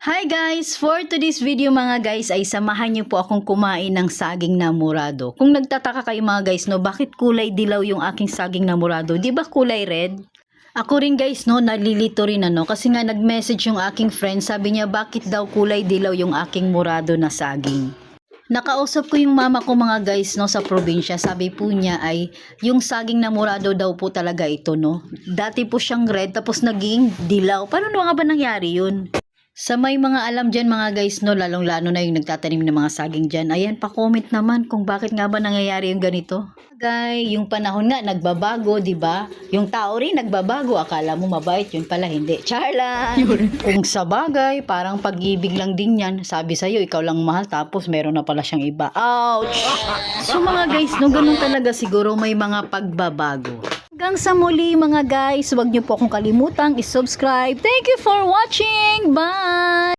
Hi guys! For today's video mga guys ay samahan niyo po akong kumain ng saging na murado. Kung nagtataka kayo mga guys no, bakit kulay dilaw yung aking saging na murado? Di ba kulay red? Ako rin guys no, nalilito rin kasi nga nag-message yung aking friend, sabi niya bakit daw kulay dilaw yung aking murado na saging. Nakausap ko yung mama ko mga guys no sa probinsya, sabi po niya ay yung saging na murado daw po talaga ito no. Dati po siyang red tapos naging dilaw. Paano nga ba nangyari yun? Sa may mga alam dyan mga guys no, lalong-lalo na yung nagtatanim ng mga saging dyan. Ayan, pa-comment naman kung bakit nga ba nangyayari yung ganito. Guys, yung panahon nga nagbabago, di ba? Yung tao rin nagbabago, akala mo mabait, yun pala hindi. Charlan! Kung sa bagay, parang pag-ibig lang din yan. Sabi sa'yo, ikaw lang mahal, tapos meron na pala siyang iba. Ouch! So mga guys, no, ganun talaga siguro may mga pagbabago. Hanggang sa muli mga guys, huwag niyo po akong kalimutang i-subscribe. Thank you for watching. Bye!